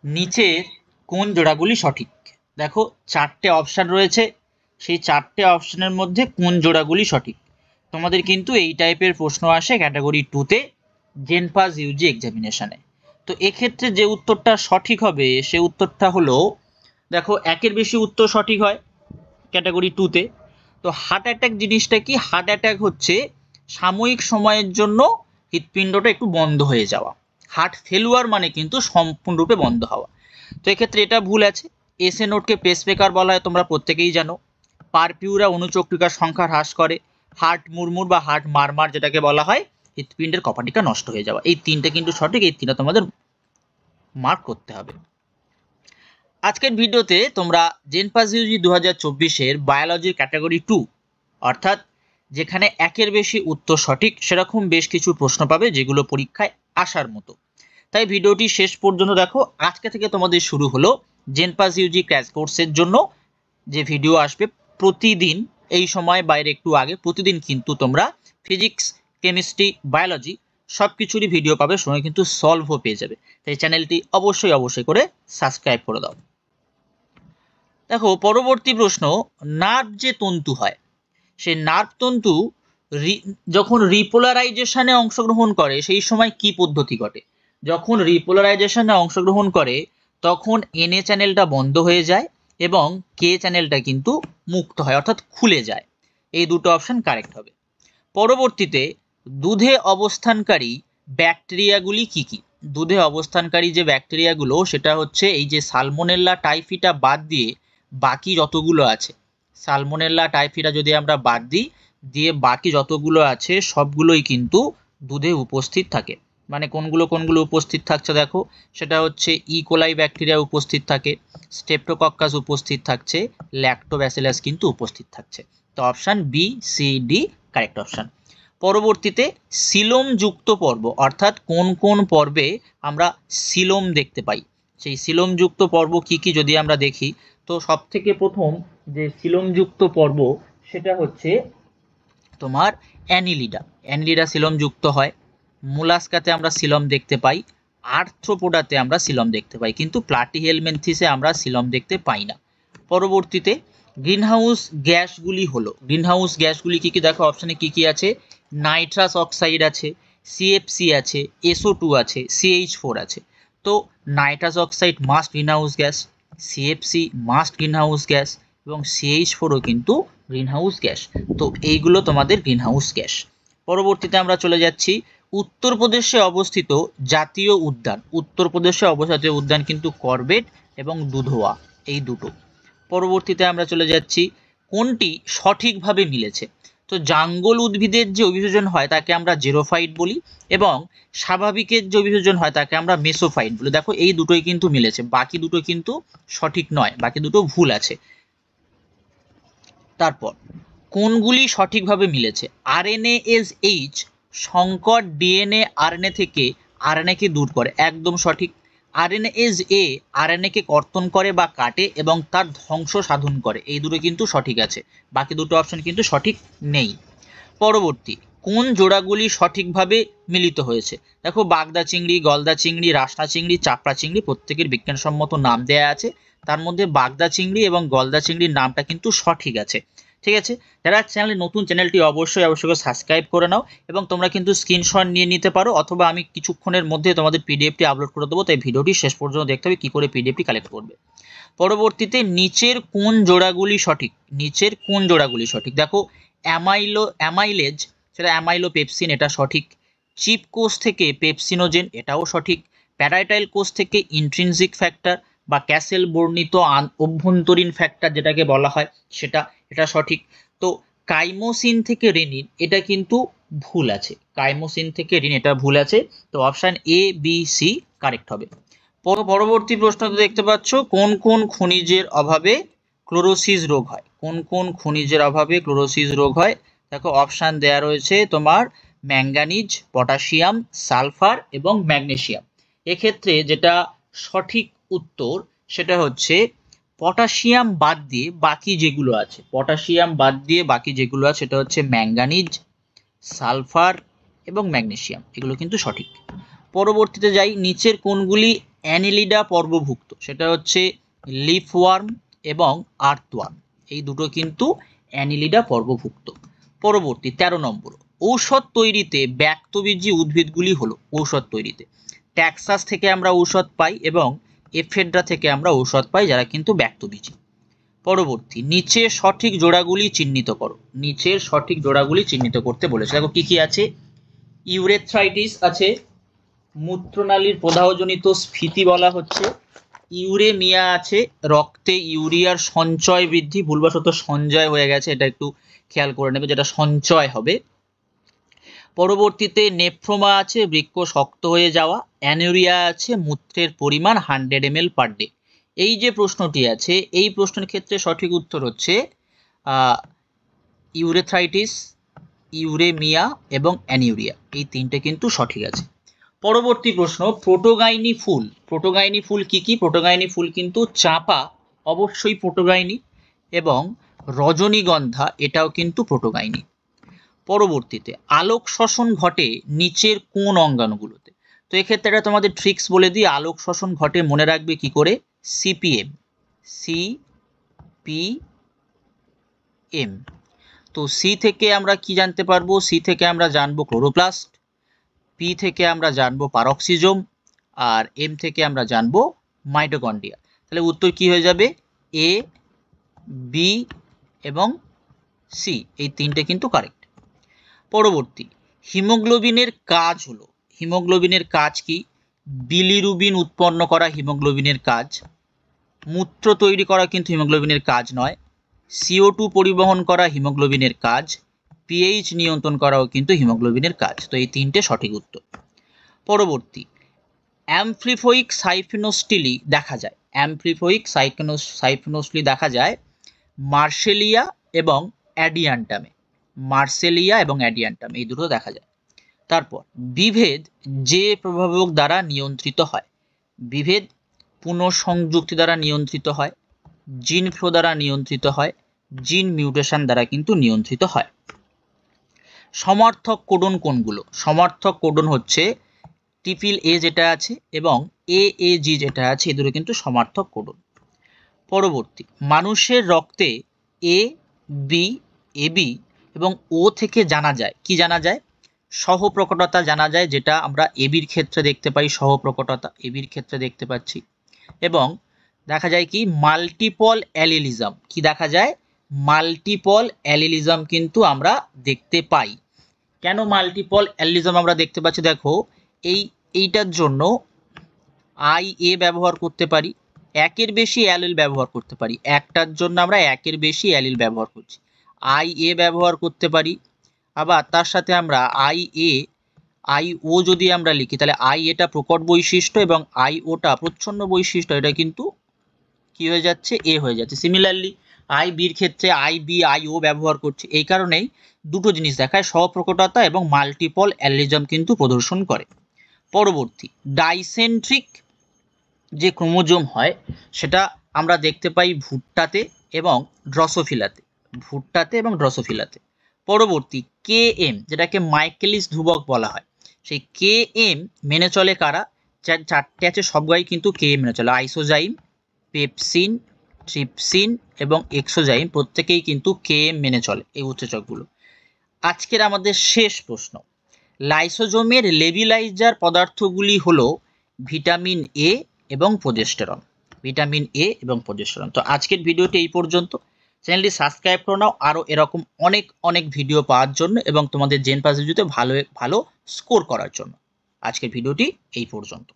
নিচের কোন জোড়াগুলি সঠিক? দেখো চারটে অপশান রয়েছে, সেই চারটে অপশানের মধ্যে কোন জোড়াগুলি সঠিক। তোমাদের কিন্তু এই টাইপের প্রশ্ন আসে ক্যাটাগরি 2-তে জেনপাস ইউজি এক্সামিনেশনে। তো এক্ষেত্রে যে উত্তরটা সঠিক হবে সে উত্তরটা হলো, দেখো একের বেশি উত্তর সঠিক হয় ক্যাটাগরি 2-তে। তো হার্ট অ্যাটাক জিনিসটা কি? হার্ট অ্যাটাক হচ্ছে সাময়িক সময়ের জন্য হৃৎপিণ্ডটা একটু বন্ধ হয়ে যাওয়া। হার্ট ফেলুয়ার মানে কিন্তু সম্পূর্ণরূপে বন্ধ হওয়া। তো এক্ষেত্রে এটা ভুল আছে। এসএ নোটকে পেসমেকার বলা হয়, তোমরা প্রত্যেকেই জানো। পারপিউরা অনুচক্রিকার সংখ্যা হ্রাস করে। হার্ট মুরমুর বা হার্ট মারমার যেটাকে বলা হয় হৃৎপিণ্ডের কপাটিকা নষ্ট হয়ে যাওয়া। এই তিনটে কিন্তু সঠিক, এই তিনটা তোমাদের মার্ক করতে হবে। আজকের ভিডিওতে তোমরা জেনপাস ইউজি 2024-এর বায়োলজির ক্যাটাগরি 2 অর্থাৎ যেখানে একের বেশি উত্তর সঠিক সেরকম বেশ কিছু প্রশ্ন পাবে যেগুলো পরীক্ষায় আসার মতো। তাই ভিডিওটি শেষ পর্যন্ত দেখো। আজকে থেকে তোমাদের শুরু হলো জেনপাস ইউজি ক্র্যাশ কোর্সের জন্য যে ভিডিও আসবে প্রতিদিন এই সময়, বাইরে একটু আগে, প্রতিদিন কিন্তু তোমরা ফিজিক্স, কেমিস্ট্রি, বায়োলজি সব কিছুরই ভিডিও পাবে, সঙ্গে কিন্তু সলভও পেয়ে যাবে। তাই চ্যানেলটি অবশ্যই করে সাবস্ক্রাইব করে দাও। দেখো পরবর্তী প্রশ্ন, নার্ভ যে তন্তু হয় সেই নার্ভ তন্তু যখন রিপোলারাইজেশনে অংশগ্রহণ করে সেই সময় কি পদ্ধতি ঘটে? যখন রিপোলারাইজেশনে অংশগ্রহণ করে তখন এনএ চ্যানেলটা বন্ধ হয়ে যায় এবং কে চ্যানেলটা কিন্তু মুক্ত হয়, অর্থাৎ খুলে যায়। এই দুটো অপশন কারেক্ট হবে। পরবর্তীতে দুধে অবস্থানকারী ব্যাকটেরিয়াগুলি কি কি? দুধে অবস্থানকারী যে ব্যাকটেরিয়াগুলো সেটা হচ্ছে এই যে সালমোনেল্লা টাইফিটা বাদ দিয়ে বাকি যতগুলো আছে, সালমোনেল্লা টাইফিটা যদি আমরা বাদ দিই, দিয়ে বাকি যতগুলো আছে সবগুলোই কিন্তু দুধে উপস্থিত থাকে। মানে কোনগুলো উপস্থিত থাকছে দেখো, সেটা হচ্ছে ইকোলাই ব্যাকটেরিয়া উপস্থিত থাকে, স্টেপ্টোকক্কাস উপস্থিত থাকছে, ল্যাক্টোব্যাসিলাস কিন্তু উপস্থিত থাকছে। তো option B, C, D correct option. পরবর্তীতে সিলোম যুক্ত পর্ব অর্থাৎ কোন কোন পর্বে আমরা সিলোম দেখতে পাই? সেই সিলোম যুক্ত পর্ব কি কি যদি আমরা দেখি, তো সব থেকে প্রথম যে সিলোম যুক্ত পর্ব সেটা হচ্ছে তোমার অ্যানিলিডা সিলোম যুক্ত হয়। মুলাস্কাতে আমরা সিলোম দেখতে পাই, আর্থ্রোপোডাতে আমরা সিলোম দেখতে পাই, কিন্তু প্লাটিহেলমিনথিসে আমরা সিলোম দেখতে পাই না। পরবর্তীতে গ্রিনহাউস গ্যাসগুলি হলো, গ্রিনহাউস গ্যাসগুলি কি কি দেখো অপশানে কি কি আছে? নাইট্রাস অক্সাইড আছে, সিএফসি আছে, SO2 আছে, CH4 আছে। তো nitrous oxide must greenhouse gas, CFC must greenhouse gas এবং CH4ও কিন্তু গ্রিনহাউস গ্যাস। তো এইগুলো তোমাদের গ্রিনহাউস গ্যাস। পরবর্তীতে আমরা চলে যাচ্ছি উত্তরপ্রদেশে অবস্থিত জাতীয় উদ্যান। উত্তরপ্রদেশে অবস্থিত উদ্যান কিন্তু করবেট এবং দুধোয়া, এই দুটো। পরবর্তীতে আমরা চলে যাচ্ছি কোনটি সঠিকভাবে মিলেছে। তো জাঙ্গল উদ্ভিদের যে অভিযোজন হয় তাকে আমরা জেরোফাইট বলি এবং স্বাভাবিকের যে অভিযোজন হয় তাকে আমরা মেসোফাইট বলি। দেখো এই দুটোই কিন্তু মিলেছে, বাকি দুটো কিন্তু সঠিক নয়, বাকি দুটো ভুল আছে। তারপর কোনগুলি সঠিকভাবে মিলেছে? RNA-SH সংকর ডিএনএ আরএনএ থেকে আরএনএকে দূর করে, একদম সঠিক। RNA-SA আরএনএকে কর্তন করে বা কাটে এবং তার ধ্বংস সাধন করে, এই দুটো কিন্তু সঠিক আছে, বাকি দুটো অপশন কিন্তু সঠিক নেই। পরবর্তী, কোন জোড়াগুলি সঠিকভাবে মিলিত হয়েছে? দেখো বাগদা চিংড়ি, গলদা চিংড়ি, রাসনা চিংড়ি, চাপড়া চিংড়ি প্রত্যেকের বিজ্ঞানসম্মত নাম দেয়া আছে, তার মধ্যে বাগদা চিংড়ি এবং গলদা চিংড়ির নামটা কিন্তু সঠিক আছে। ঠিক আছে, যারা চ্যানেলে নতুন, চ্যানেলটি অবশ্যই সাবস্ক্রাইব করে নাও এবং তোমরা কিন্তু স্ক্রিনশট নিয়ে নিতে পারো, অথবা আমি কিছুক্ষণের মধ্যে তোমাদের পিডিএফটি আপলোড করে দেবো, তাই ভিডিওটি শেষ পর্যন্ত দেখতে হবে কী করে পিডিএফটি কালেক্ট করবে। পরবর্তীতে নিচের কোন জোড়াগুলি সঠিক? নিচের কোন জোড়াগুলি সঠিক? দেখো অ্যামাইলেজ সেটা অ্যামাইলোপেপসিন, এটা সঠিক। চিপ কোষ থেকে পেপসিনোজেন, এটাও সঠিক। প্যারাইটাইল কোষ থেকে ইন্ট্রিনজিক ফ্যাক্টর বা ক্যাসেল বর্ণিত অভ্যন্তরীণ ফ্যাক্টর যেটাকে বলা হয় সেটা, এটা সঠিক। তো কাইমোসিন থেকে রেনিন, এটা কিন্তু ভুল আছে, কাইমোসিন থেকে রেনিন এটা ভুল আছে। তো option A, B, C correct হবে। পরবর্তী প্রশ্ন দেখতে পাচ্ছ, কোন কোন খনিজের অভাবে ক্লোরোসিস রোগ হয়? কোন কোন খনিজের অভাবে ক্লোরোসিস রোগ হয়? দেখো অপশান দেয়া রয়েছে তোমার ম্যাঙ্গানিজ, পটাশিয়াম, সালফার এবং ম্যাগনেসিয়াম। এক্ষেত্রে যেটা সঠিক উত্তর সেটা হচ্ছে পটাশিয়াম বাদ দিয়ে বাকি যেগুলো আছে, পটাশিয়াম বাদ দিয়ে বাকি যেগুলো আছে সেটা হচ্ছে ম্যাঙ্গানিজ, সালফার এবং ম্যাগনেসিয়াম, এগুলো কিন্তু সঠিক। পরবর্তীতে যাই, নিচের কোনগুলি অ্যানিলিডা পর্বভুক্ত, সেটা হচ্ছে লিফওয়ার্ম এবং আর্থওয়ার্ম, এই দুটো কিন্তু অ্যানিলিডা পর্বভুক্ত। পরবর্তী 13 নম্বর, ঔষধ তৈরিতে ব্যক্তবীজী উদ্ভিদগুলি হলো ঔষধ তৈরিতে ট্যাক্সাস থেকে আমরা ঔষধ পাই এবং এফেড্রা থেকে আমরা ঔষধ পাই, যারা কিন্তু ব্যক্তবীজী। পরবর্তী, নিচে সঠিক জোড়াগুলি চিহ্নিত করো। নিচের সঠিক জোড়াগুলি চিহ্নিত করতে বলেছে। দেখো কি কি আছে, ইউরেথ্রাইটিস আছে, মূত্রনালীর প্রদাহজনিত স্ফীতি বলা হচ্ছে, ইউরেমিয়া আছে, রক্তে ইউরিয়ার সঞ্চয় বৃদ্ধি, ভুলবশত সঞ্চয় হয়ে গেছে, এটা একটু খেয়াল করে নেবে, যেটা সঞ্চয় হবে। পরবর্তীতে নেফ্রোমা আছে, বৃক্ক শক্ত হয়ে যাওয়া, অ্যানুরিয়া আছে, মূত্রের পরিমাণ 100 ml পার ডে। এই যে প্রশ্নটি আছে, এই প্রশ্নের ক্ষেত্রে সঠিক উত্তর হচ্ছে ইউরেথ্রাইটিস, ইউরেমিয়া এবং অ্যানিউরিয়া, এই তিনটে কিন্তু সঠিক আছে। পরবর্তী প্রশ্ন, প্রোটোগাইনি ফুল। প্রোটোগাইনি ফুল কি কি? প্রোটোগাইনি ফুল কিন্তু চাঁপা, অবশ্যই প্রোটোগাইনি, এবং রজনীগন্ধা, এটাও কিন্তু প্রোটোগাইনি। পরবর্তীতে, আলোক শোষণ ঘটে নিচের কোন অঙ্গাণুগুলোতে? তো এক্ষেত্রে এটা তোমাদের ট্রিক্স বলে দিই, আলোক শোষণ ঘটে মনে রাখবে কি করে, সিপিএম, সিপিএম। তো সি থেকে আমরা কি জানতে পারবো? সি থেকে আমরা জানবো ক্লোরোপ্লাস্ট, পি থেকে আমরা জানবো পারক্সিজোম, আর এম থেকে আমরা জানবো মাইটোকন্ড্রিয়া। তাহলে উত্তর কি হয়ে যাবে? এ, বি এবং সি, এই তিনটে কিন্তু কারেক্ট। পরবর্তী, হিমোগ্লোবিনের কাজ হলো, হিমোগ্লোবিনের কাজ কি? বিলিরুবিন উৎপন্ন করা হিমোগ্লোবিনের কাজ, মূত্র তৈরি করা কিন্তু হিমোগ্লোবিনের কাজ নয়, CO2 পরিবহন করা হিমোগ্লোবিনের কাজ, পিএইচ নিয়ন্ত্রণ করাও কিন্তু হিমোগ্লোবিনের কাজ। তো এই তিনটে সঠিক উত্তর। পরবর্তী, অ্যামফ্লিফোইক সাইফিনোস্টিলি দেখা যায়, অ্যামফ্লিফোইক সাইফিনোস্টিলি দেখা যায় মার্সেলিয়া এবং অ্যাডিয়ান্টামে, মার্সেলিয়া এবং অ্যাডিয়ান্টাম, এই দুটো দেখা যায়। তারপর, বিভেদ যে প্রভাবক দ্বারা নিয়ন্ত্রিত হয়? বিভেদ পুনঃসংযুক্তি দ্বারা নিয়ন্ত্রিত হয়, জিন ফ্লো দ্বারা নিয়ন্ত্রিত হয়, জিন মিউটেশন দ্বারা কিন্তু নিয়ন্ত্রিত হয়। সমার্থক কোডন কোনগুলো? সমার্থক কোডন হচ্ছে টিপিল এ যেটা আছে এবং AAG যেটা আছে, এই দুটো কিন্তু সমার্থক কোডন। পরবর্তী, মানুষের রক্তে AB এবং O থেকে জানা যায় কি? জানা যায় সহপ্রকটতা জানা যায়, যেটা আমরা এবির ক্ষেত্রে দেখতে পাই, সহপ্রকটতা এবির ক্ষেত্রে দেখতে পাচ্ছি। এবং দেখা যায় কি? মাল্টিপল অ্যালিলিজম। কি দেখা যায়? মাল্টিপল অ্যালিলিজম কিন্তু আমরা দেখতে পাই। কেন মাল্টিপল অ্যালিলিজম আমরা দেখতে পাচ্ছি? দেখো, এইটার জন্য IA ব্যবহার করতে পারি, একের বেশি অ্যালিল ব্যবহার করতে পারি, একটার জন্য আমরা একের বেশি অ্যালিল ব্যবহার করছি, IA ব্যবহার করতে পারি। আবার তার সাথে আমরা IO যদি আমরা লিখি, তাহলে IA প্রকট বৈশিষ্ট্য এবং IO প্রচ্ছন্ন বৈশিষ্ট্য, এটা কিন্তু কি হয়ে যাচ্ছে? A হয়ে যাচ্ছে। সিমিলারলি IBর ক্ষেত্রে IB IO ব্যবহার করছে, এই কারণেই দুটো জিনিস দেখায়, সহপ্রকটতা এবং মাল্টিপল অ্যালিলিজম কিন্তু প্রদর্শন করে। পরবর্তী, ডাইসেন্ট্রিক যে ক্রোমোজোম হয় সেটা আমরা দেখতে পাই ভুট্টাতে এবং ড্রসোফিলাতে, ভুট্টাতে এবং ড্রসোফিলাতে। পরবর্তী, KM যেটাকে মাইকেলিস ধ্রুবক বলা হয়, সেই KM মেনে চলে কারা? চারটে আছে, সবগুলাই কিন্তু KM মেনে চলে, আইসোজাইম, পেপসিন, ট্রিপসিন এবং এক্সোজাইম, প্রত্যেকেই কিন্তু KM মেনে চলে এই উৎসেচকগুলো। আজকের আমাদের শেষ প্রশ্ন, লাইসোজোমের লেবিলাইজার পদার্থগুলি হলো ভিটামিন A এবং প্রোজেস্টেরন, ভিটামিন A এবং প্রোজেস্টেরন। তো আজকের ভিডিওটি এই পর্যন্ত। চ্যানেলটি সাবস্ক্রাইব করে নাও আরও এরকম অনেক ভিডিও পাওয়ার জন্য এবং তোমাদের জেন পাস ভিডিওতে ভালো স্কোর করার জন্য। আজকের ভিডিওটি এই পর্যন্ত।